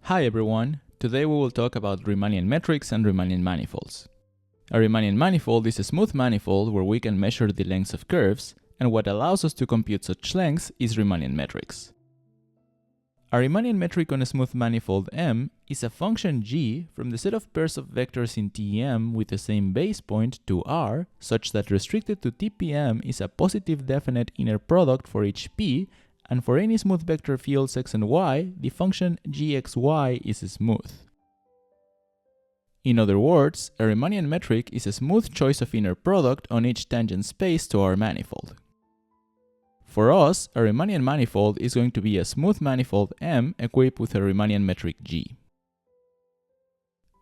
Hi everyone, today we will talk about Riemannian metrics and Riemannian manifolds. A Riemannian manifold is a smooth manifold where we can measure the lengths of curves, and what allows us to compute such lengths is Riemannian metrics. A Riemannian metric on a smooth manifold M is a function g from the set of pairs of vectors in Tm with the same base point to R, such that restricted to Tpm is a positive definite inner product for each p, and for any smooth vector fields x and y, the function gxy is smooth. In other words, a Riemannian metric is a smooth choice of inner product on each tangent space to our manifold. For us, a Riemannian manifold is going to be a smooth manifold M equipped with a Riemannian metric G.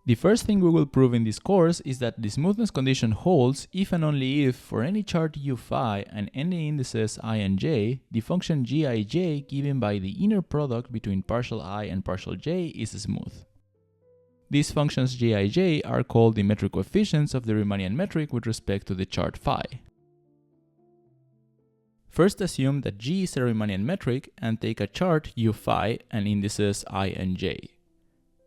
The first thing we will prove in this course is that the smoothness condition holds if and only if, for any chart u phi and any indices I and j, the function gij given by the inner product between partial I and partial j is smooth. These functions gij are called the metric coefficients of the Riemannian metric with respect to the chart phi. First assume that G is a Riemannian metric and take a chart u phi and indices I and j.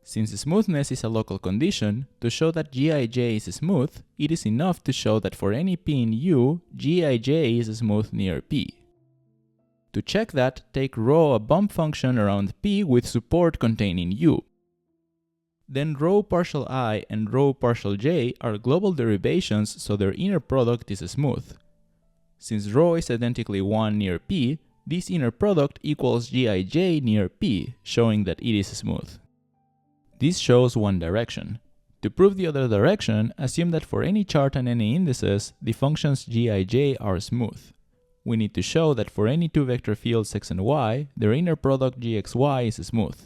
Since smoothness is a local condition, to show that gij is smooth, it is enough to show that for any p in U, gij is smooth near p. To check that, take ρ a bump function around p with support containing U. Then ρ partial I and ρ partial j are global derivations, so their inner product is smooth. Since ρ is identically 1 near p, this inner product equals gij near p, showing that it is smooth. This shows one direction. To prove the other direction, assume that for any chart and any indices, the functions gij are smooth. We need to show that for any two vector fields x and y, their inner product gxy is smooth.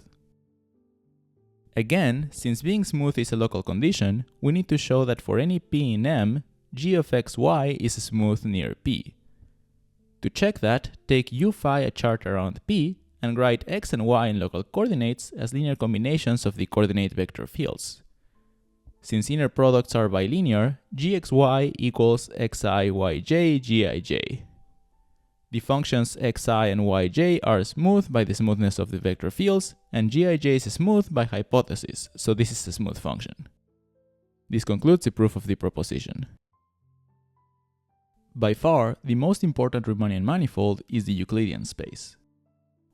Again, since being smooth is a local condition, we need to show that for any p in M, g of xy is smooth near p. To check that, take u phi a chart around p, and write x and y in local coordinates as linear combinations of the coordinate vector fields. Since inner products are bilinear, gxy equals xi yj gij. The functions xi and yj are smooth by the smoothness of the vector fields, and gij is smooth by hypothesis, so this is a smooth function. This concludes the proof of the proposition. By far, the most important Riemannian manifold is the Euclidean space.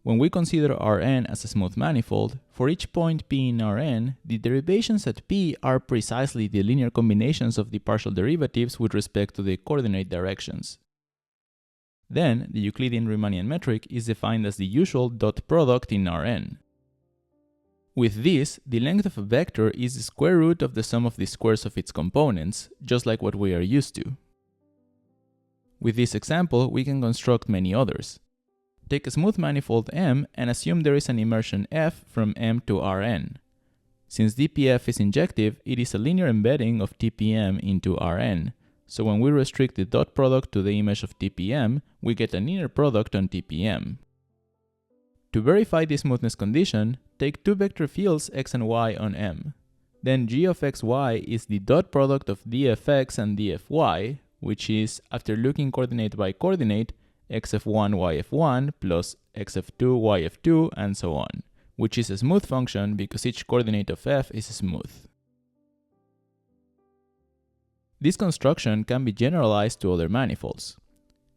When we consider Rn as a smooth manifold, for each point p in Rn, the derivations at p are precisely the linear combinations of the partial derivatives with respect to the coordinate directions. Then, the Euclidean Riemannian metric is defined as the usual dot product in Rn. With this, the length of a vector is the square root of the sum of the squares of its components, just like what we are used to. With this example, we can construct many others. Take a smooth manifold M and assume there is an immersion f from M to Rn. Since dpf is injective, it is a linear embedding of Tpm into Rn, so when we restrict the dot product to the image of Tpm, we get an inner product on Tpm. To verify the smoothness condition, take two vector fields x and y on M. Then g of xy is the dot product of dfx and dfy, which is, after looking coordinate by coordinate, xf1 yf1 plus xf2 yf2 and so on, which is a smooth function because each coordinate of f is smooth. This construction can be generalized to other manifolds.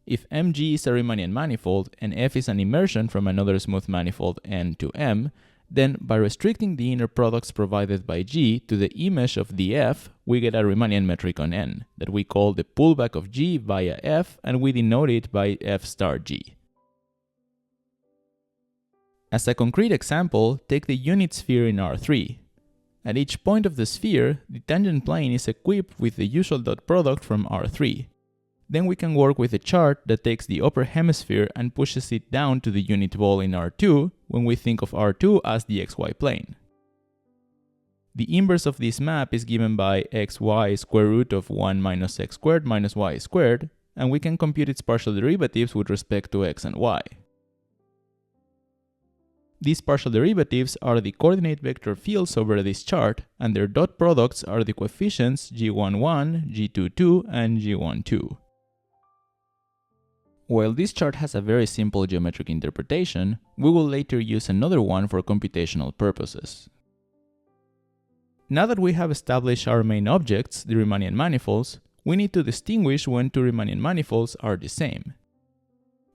If Mg is a Riemannian manifold and f is an immersion from another smooth manifold N to M, then by restricting the inner products provided by G to the image of the f, we get a Riemannian metric on N that we call the pullback of G via f, and we denote it by f star G. As a concrete example, take the unit sphere in R3. At each point of the sphere, the tangent plane is equipped with the usual dot product from R3. Then we can work with a chart that takes the upper hemisphere and pushes it down to the unit ball in R2 when we think of R2 as the xy plane. The inverse of this map is given by xy square root of 1 minus x squared minus y squared, and we can compute its partial derivatives with respect to x and y. These partial derivatives are the coordinate vector fields over this chart, and their dot products are the coefficients g11, g22, and g12. While this chart has a very simple geometric interpretation, we will later use another one for computational purposes. Now that we have established our main objects, the Riemannian manifolds, we need to distinguish when two Riemannian manifolds are the same.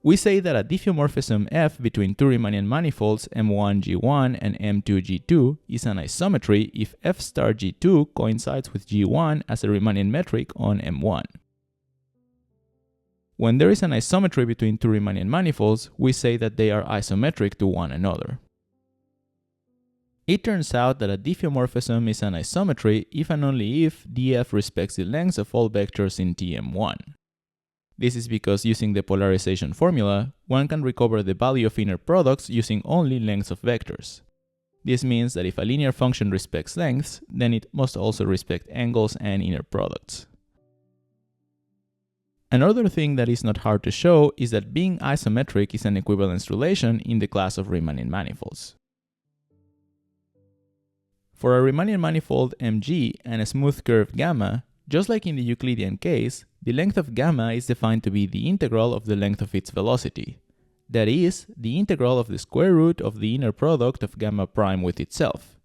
We say that a diffeomorphism F between two Riemannian manifolds M1G1 and M2G2 is an isometry if F star G2 coincides with G1 as a Riemannian metric on M1. When there is an isometry between two Riemannian manifolds, we say that they are isometric to one another. It turns out that a diffeomorphism is an isometry if and only if df respects the lengths of all vectors in Tm1. This is because using the polarization formula, one can recover the value of inner products using only lengths of vectors. This means that if a linear function respects lengths, then it must also respect angles and inner products. Another thing that is not hard to show is that being isometric is an equivalence relation in the class of Riemannian manifolds. For a Riemannian manifold Mg and a smooth curve gamma, just like in the Euclidean case, the length of gamma is defined to be the integral of the length of its velocity. That is, the integral of the square root of the inner product of gamma prime with itself.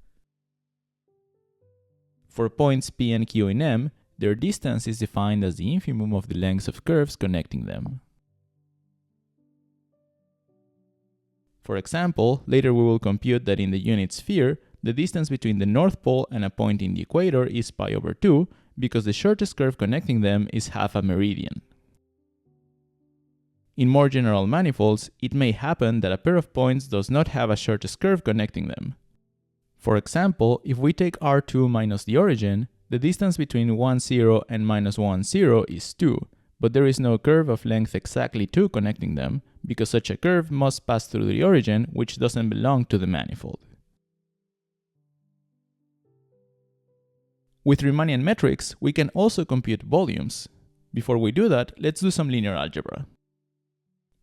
For points P and Q in M, their distance is defined as the infimum of the lengths of curves connecting them. For example, later we will compute that in the unit sphere, the distance between the North Pole and a point in the equator is pi over 2, because the shortest curve connecting them is half a meridian. In more general manifolds, it may happen that a pair of points does not have a shortest curve connecting them. For example, if we take R2 minus the origin, the distance between 1, 0 and minus 1, 0 is 2, but there is no curve of length exactly 2 connecting them, because such a curve must pass through the origin, which doesn't belong to the manifold. With Riemannian metrics, we can also compute volumes. Before we do that, let's do some linear algebra.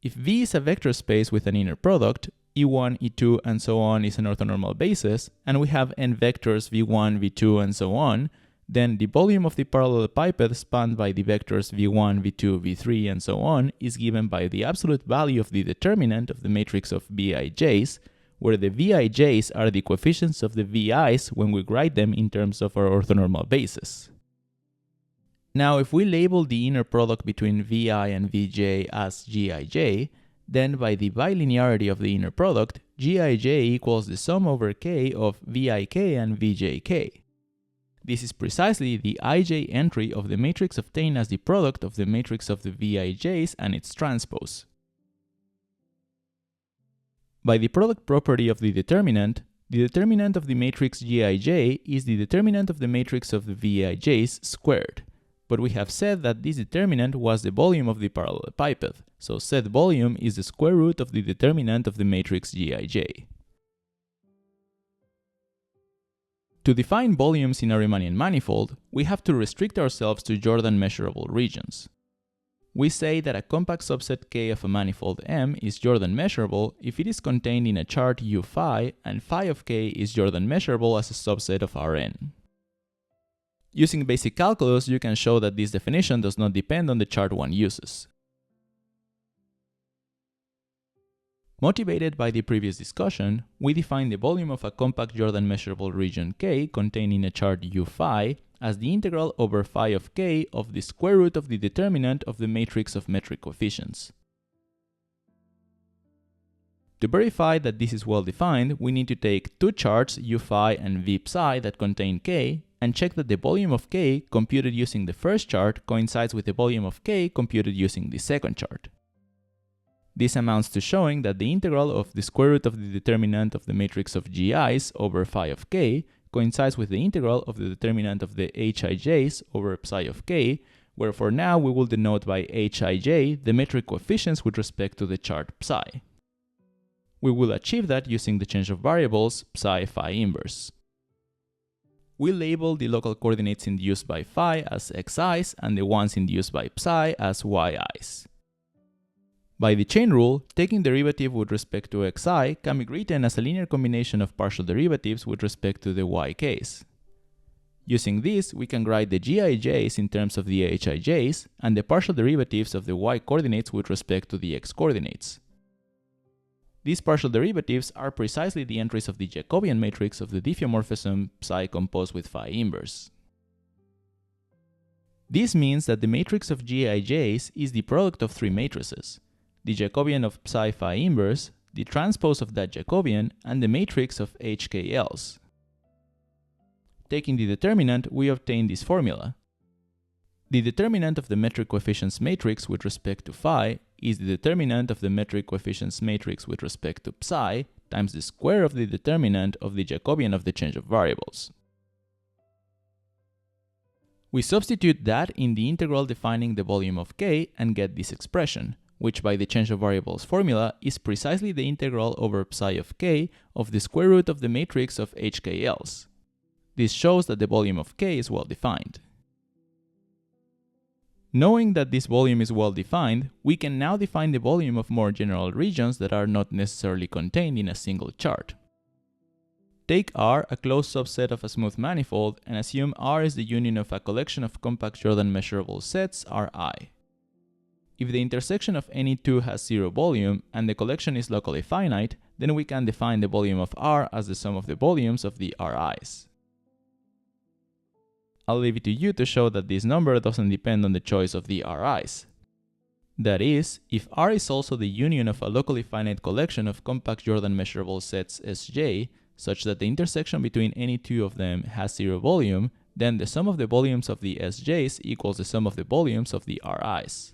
If V is a vector space with an inner product, E1, E2, and so on is an orthonormal basis, and we have n vectors V1, V2, and so on, then the volume of the parallelepiped spanned by the vectors V1, V2, V3, and so on is given by the absolute value of the determinant of the matrix of Vij's, where the Vij's are the coefficients of the Vi's when we write them in terms of our orthonormal basis. Now, if we label the inner product between Vi and Vj as Gij, then by the bilinearity of the inner product, Gij equals the sum over k of Vik and Vjk. This is precisely the ij entry of the matrix obtained as the product of the matrix of the Vij's and its transpose. By the product property of the determinant of the matrix Gij is the determinant of the matrix of the Vij's squared. But we have said that this determinant was the volume of the parallelepiped, so said volume is the square root of the determinant of the matrix Gij. To define volumes in a Riemannian manifold, we have to restrict ourselves to Jordan measurable regions. We say that a compact subset K of a manifold M is Jordan measurable if it is contained in a chart U phi, and phi of K is Jordan measurable as a subset of Rn. Using basic calculus, you can show that this definition does not depend on the chart one uses. Motivated by the previous discussion, we define the volume of a compact Jordan measurable region K contained in a chart U phi as the integral over phi of K of the square root of the determinant of the matrix of metric coefficients. To verify that this is well defined, we need to take two charts U phi and V psi that contain K and check that the volume of K computed using the first chart coincides with the volume of K computed using the second chart. This amounts to showing that the integral of the square root of the determinant of the matrix of Gi's over phi of K coincides with the integral of the determinant of the Hij's over psi of K, where for now we will denote by Hij the metric coefficients with respect to the chart psi. We will achieve that using the change of variables psi phi inverse. We label the local coordinates induced by phi as xi's and the ones induced by psi as yi's. By the chain rule, taking derivative with respect to xi can be written as a linear combination of partial derivatives with respect to the y case. Using this, we can write the Gij's in terms of the Hij's and the partial derivatives of the y coordinates with respect to the x coordinates. These partial derivatives are precisely the entries of the Jacobian matrix of the diffeomorphism psi composed with phi inverse. This means that the matrix of Gij's is the product of three matrices: the Jacobian of psi phi inverse, the transpose of that Jacobian, and the matrix of HKLs. Taking the determinant, we obtain this formula. The determinant of the metric coefficients matrix with respect to phi is the determinant of the metric coefficients matrix with respect to psi times the square of the determinant of the Jacobian of the change of variables. We substitute that in the integral defining the volume of K and get this expression, which by the change of variables formula is precisely the integral over psi of K of the square root of the matrix of HKLs. This shows that the volume of K is well defined. Knowing that this volume is well defined, we can now define the volume of more general regions that are not necessarily contained in a single chart. Take R, a closed subset of a smooth manifold, and assume R is the union of a collection of compact Jordan measurable sets Ri. If the intersection of any two has zero volume and the collection is locally finite, then we can define the volume of R as the sum of the volumes of the Ri's. I'll leave it to you to show that this number doesn't depend on the choice of the Ri's. That is, if R is also the union of a locally finite collection of compact Jordan measurable sets Sj, such that the intersection between any two of them has zero volume, then the sum of the volumes of the Sj's equals the sum of the volumes of the Ri's.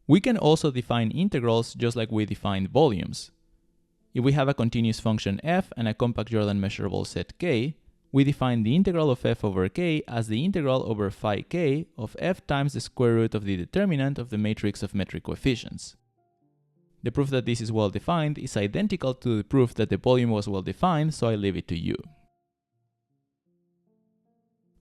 We can also define integrals just like we defined volumes. If we have a continuous function f and a compact Jordan measurable set k, we define the integral of f over k as the integral over phi k of f times the square root of the determinant of the matrix of metric coefficients. The proof that this is well defined is identical to the proof that the volume was well defined, so I leave it to you.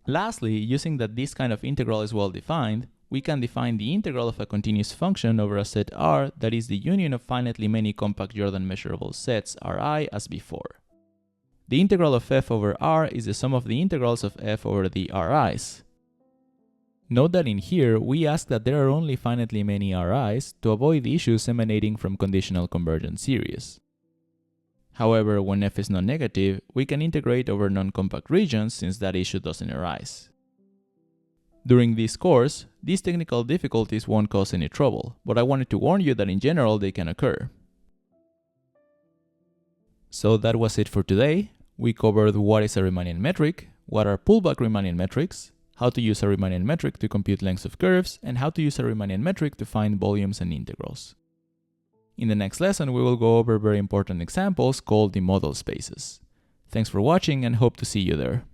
Lastly, using that this kind of integral is well defined, we can define the integral of a continuous function over a set R that is the union of finitely many compact Jordan measurable sets Ri as before. The integral of f over R is the sum of the integrals of f over the Ri's. Note that in here, we ask that there are only finitely many Ri's to avoid the issues emanating from conditional convergence series. However, when f is non-negative, we can integrate over non-compact regions since that issue doesn't arise. During this course, these technical difficulties won't cause any trouble, but I wanted to warn you that in general they can occur. So that was it for today. We covered what is a Riemannian metric, what are pullback Riemannian metrics, how to use a Riemannian metric to compute lengths of curves, and how to use a Riemannian metric to find volumes and integrals. In the next lesson, we will go over very important examples called the model spaces. Thanks for watching and hope to see you there.